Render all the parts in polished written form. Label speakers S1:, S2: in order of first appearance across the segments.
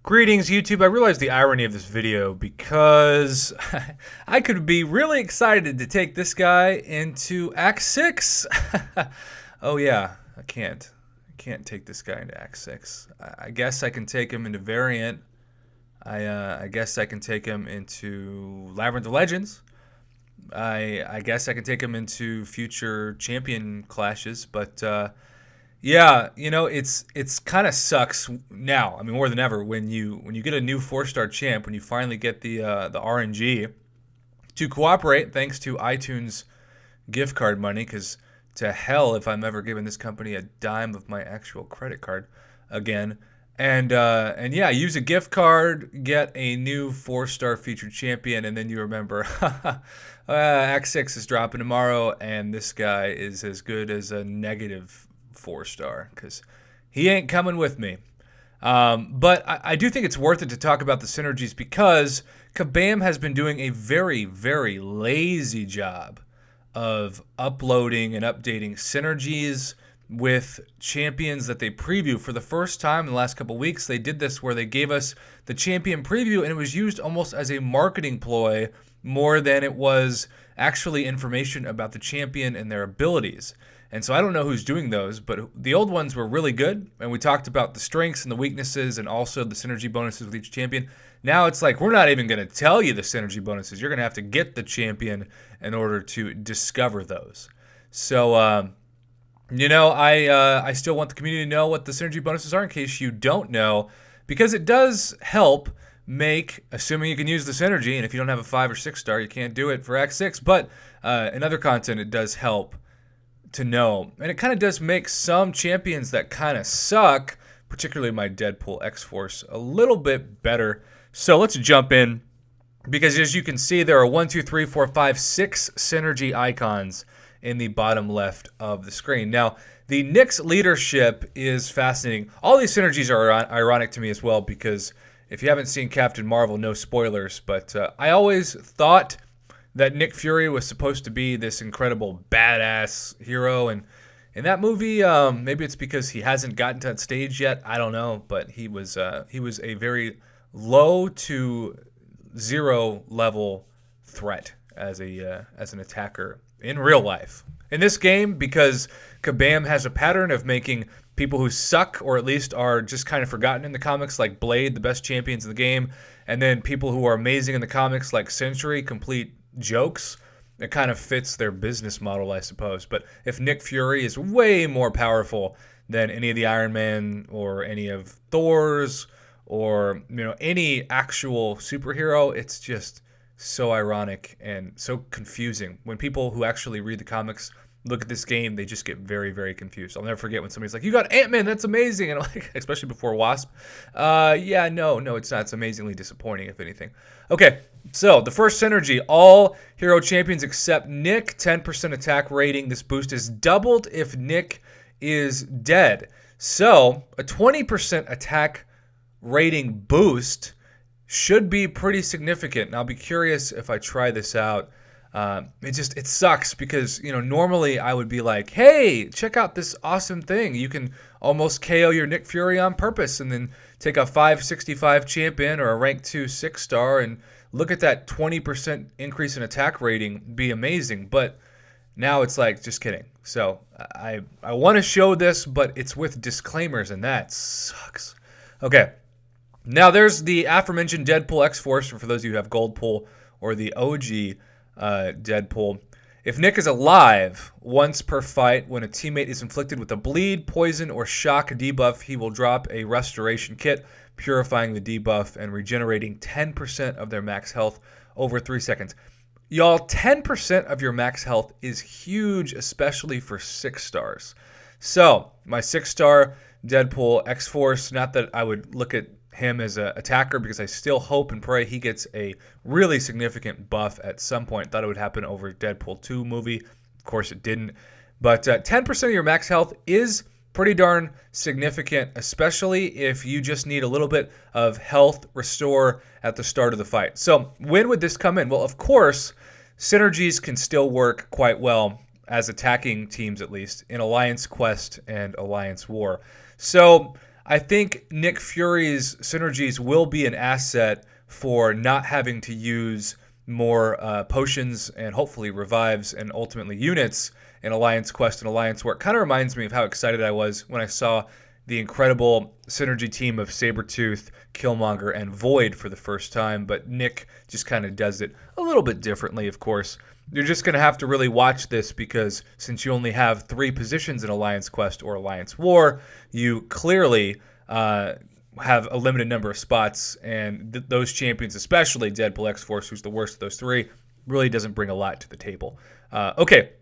S1: Greetings, YouTube. I realize the irony of this video because I could be really excited to take this guy into Act 6. Oh, yeah, I can't. I can't take this guy into Act 6. I guess I can take him into Variant. I guess I can take him into Labyrinth of Legends. I guess I can take him into future champion clashes, but yeah, it's kind of sucks now. I mean, more than ever when you get a new 4-star champ, when you finally get the RNG to cooperate, thanks to iTunes gift card money. Because to hell if I'm ever giving this company a dime of my actual credit card again. And yeah, use a gift card, get a new 4-star featured champion, and then you remember, Act 6 is dropping tomorrow, and this guy is as good as a negative 4-star because he ain't coming with me. But I do think it's worth it to talk about the synergies because Kabam has been doing a very, very lazy job of uploading and updating synergies with champions that they preview for the first time in the last couple weeks. They did this where they gave us the champion preview, and it was used almost as a marketing ploy more than it was actually information about the champion and their abilities. And so I don't know who's doing those, but the old ones were really good, and we talked about the strengths and the weaknesses and also the synergy bonuses with each champion. Now it's like we're not even going to tell you the synergy bonuses. You're going to have to get the champion in order to discover those. So, I still want the community to know what the synergy bonuses are in case you don't know, because it does help make, assuming you can use the synergy, and if you don't have a 5 or 6 star, you can't do it for Act 6, but in other content, it does help to know. And it kind of does make some champions that kind of suck, particularly my Deadpool X-Force, a little bit better. So let's jump in, because as you can see, there are 1, 2, 3, 4, 5, 6 synergy icons in the bottom left of the screen. Now, the Nick's leadership is fascinating. All these synergies are ironic to me as well, because if you haven't seen Captain Marvel, no spoilers, but I always thought that Nick Fury was supposed to be this incredible badass hero, and in that movie, maybe it's because he hasn't gotten to that stage yet. I don't know, but he was a very low to zero level threat as an attacker in real life. In this game, because Kabam has a pattern of making people who suck, or at least are just kind of forgotten in the comics, like Blade, the best champions in the game, and then people who are amazing in the comics, like Sentry, complete jokes. It kind of fits their business model, I suppose. But if Nick Fury is way more powerful than any of the Iron Man or any of Thor's or any actual superhero, it's just so ironic and so confusing. When people who actually read the comics look at this game, they just get very, very confused. I'll never forget when somebody's like, "You got Ant-Man, that's amazing," and I'm like, especially before Wasp. Yeah, no, it's not. It's amazingly disappointing, if anything. Okay, so the first synergy: all hero champions except Nick, 10% attack rating. This boost is doubled if Nick is dead. So a 20% attack rating boost should be pretty significant. And I'll be curious if I try this out. It sucks because, normally I would be like, hey, check out this awesome thing. You can almost KO your Nick Fury on purpose and then take a 565 champion or a rank 2 6-star and look at that 20% increase in attack rating. Be amazing. But now it's like, just kidding. So I want to show this, but it's with disclaimers, and that sucks. Okay. Now there's the aforementioned Deadpool X-Force, for those of you who have Gold Pool, or the OG Deadpool. If Nick is alive once per fight, when a teammate is inflicted with a bleed, poison, or shock debuff, he will drop a restoration kit, purifying the debuff and regenerating 10% of their max health over 3 seconds. Y'all, 10% of your max health is huge, especially for 6 stars. So, my 6-star Deadpool X-Force, not that I would look at him as an attacker, because I still hope and pray he gets a really significant buff at some point. Thought it would happen over Deadpool 2 movie. Of course it didn't. But 10% of your max health is pretty darn significant, especially if you just need a little bit of health restore at the start of the fight. So when would this come in? Well, of course, synergies can still work quite well as attacking teams, at least in Alliance Quest and Alliance War. So I think Nick Fury's synergies will be an asset for not having to use more potions and hopefully revives and ultimately units in Alliance Quest and Alliance War. It kind of reminds me of how excited I was when I saw the incredible synergy team of Sabretooth, Killmonger, and Void for the first time, but Nick just kind of does it a little bit differently, of course. You're just going to have to really watch this because since you only have 3 positions in Alliance Quest or Alliance War, you clearly have a limited number of spots, and those champions, especially Deadpool X-Force, who's the worst of those 3, really doesn't bring a lot to the table. Okay.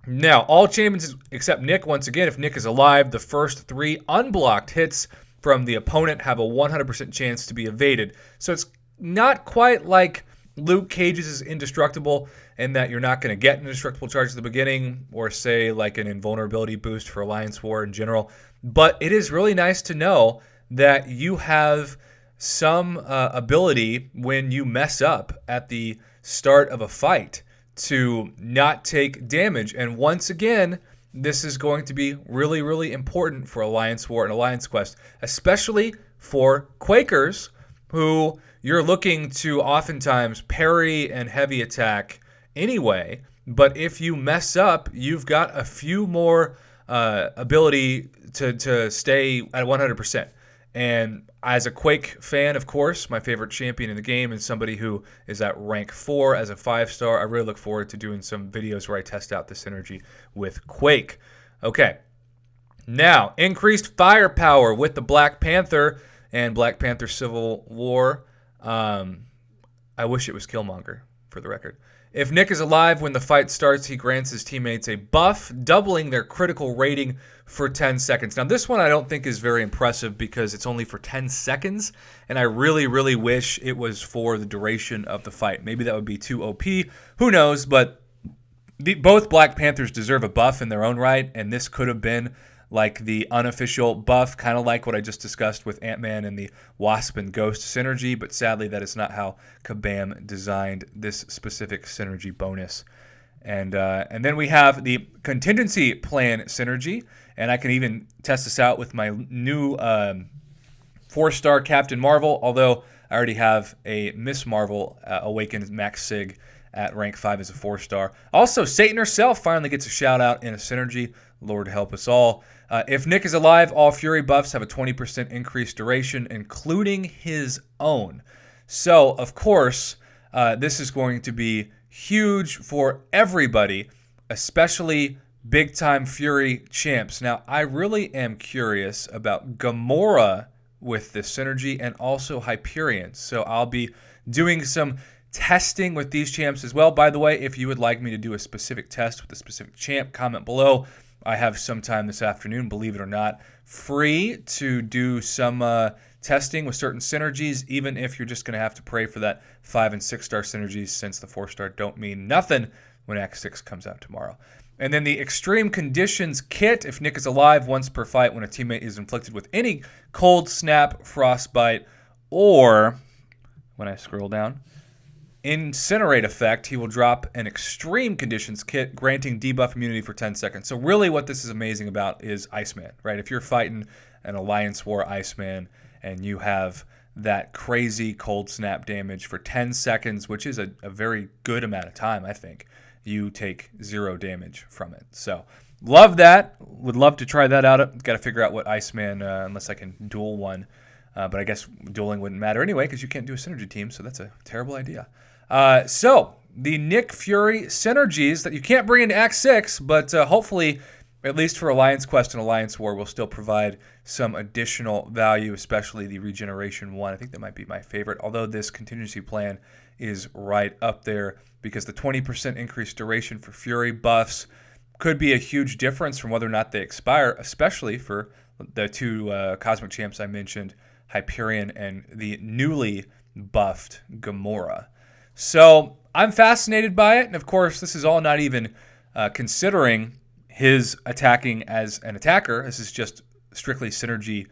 S1: Now, all champions except Nick, once again, if Nick is alive, the first 3 unblocked hits from the opponent have a 100% chance to be evaded. So it's not quite like Luke Cage's is indestructible in that you're not going to get an indestructible charge at the beginning or say like an invulnerability boost for Alliance War in general. But it is really nice to know that you have some ability when you mess up at the start of a fight to not take damage. And once again, this is going to be really, really important for Alliance War and Alliance Quest, especially for Quakers, who you're looking to oftentimes parry and heavy attack anyway. But if you mess up, you've got a few more ability to stay at 100%. And as a Quake fan, of course, my favorite champion in the game and somebody who is at rank 4 as a 5-star, I really look forward to doing some videos where I test out the synergy with Quake. Okay, now, increased firepower with the Black Panther and Black Panther Civil War. I wish it was Killmonger, for the record. If Nick is alive when the fight starts, he grants his teammates a buff, doubling their critical rating for 10 seconds. Now, this one I don't think is very impressive because it's only for 10 seconds, and I really, really wish it was for the duration of the fight. Maybe that would be too OP. Who knows? But both Black Panthers deserve a buff in their own right, and this could have been like the unofficial buff, kind of like what I just discussed with Ant-Man and the Wasp and Ghost synergy, but sadly that is not how Kabam designed this specific synergy bonus. And then we have the Contingency Plan synergy, and I can even test this out with my new 4-star Captain Marvel, although I already have a Miss Marvel Awakened Max Sig at rank 5 as a 4-star. Also, Satan herself finally gets a shout-out in a synergy. Lord help us all. If Nick is alive, all Fury buffs have a 20% increased duration, including his own. So, of course, this is going to be huge for everybody, especially big-time Fury champs. Now, I really am curious about Gamora with this synergy and also Hyperion. So I'll be doing some testing with these champs as well. By the way, if you would like me to do a specific test with a specific champ, comment below. I have some time this afternoon, believe it or not, free to do some testing with certain synergies, even if you're just going to have to pray for that 5- and 6-star synergies, since the 4-star don't mean nothing when Act 6 comes out tomorrow. And then the Extreme Conditions kit, if Nick is alive, once per fight when a teammate is inflicted with any cold, snap, frostbite, or, when I scroll down, Incinerate effect, he will drop an Extreme Conditions kit, granting debuff immunity for 10 seconds. So really what this is amazing about is Iceman, right? If you're fighting an Alliance War Iceman and you have that crazy cold snap damage for 10 seconds, which is a very good amount of time, I think, you take 0 damage from it. So love that. Would love to try that out. Got to figure out what Iceman, unless I can duel one. But I guess dueling wouldn't matter anyway because you can't do a synergy team, so that's a terrible idea. So the Nick Fury synergies that you can't bring into Act 6, but hopefully, at least for Alliance Quest and Alliance War, will still provide some additional value, especially the Regeneration one. I think that might be my favorite, although this Contingency Plan is right up there because the 20% increased duration for Fury buffs could be a huge difference from whether or not they expire, especially for the 2 Cosmic Champs I mentioned, Hyperion and the newly buffed Gamora. So I'm fascinated by it, and of course this is all not even considering his attacking as an attacker. This is just strictly synergy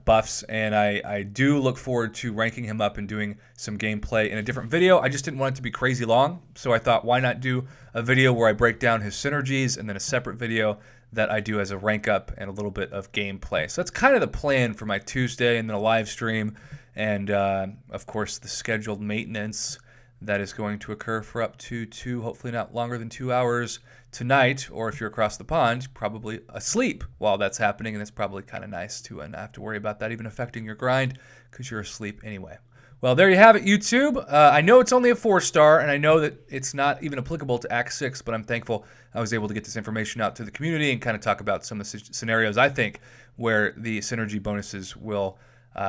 S1: buffs, and I do look forward to ranking him up and doing some gameplay in a different video. I just didn't want it to be crazy long, so I thought why not do a video where I break down his synergies and then a separate video that I do as a rank up and a little bit of gameplay. So that's kind of the plan for my Tuesday, and then a live stream, and of course the scheduled maintenance that is going to occur for up to hopefully not longer than 2 hours tonight, or if you're across the pond, probably asleep while that's happening, and it's probably kind of nice to not have to worry about that even affecting your grind because you're asleep anyway. Well, there you have it, YouTube. I know it's only a 4-star, and I know that it's not even applicable to Act 6, but I'm thankful I was able to get this information out to the community and kind of talk about some of the scenarios I think where the synergy bonuses will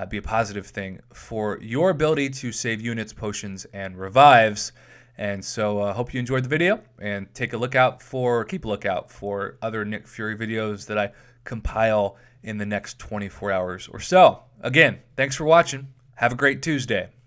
S1: be a positive thing for your ability to save units, potions, and revives. And so I hope you enjoyed the video, and keep a lookout for other Nick Fury videos that I compile in the next 24 hours or so. Again, thanks for watching. Have a great Tuesday.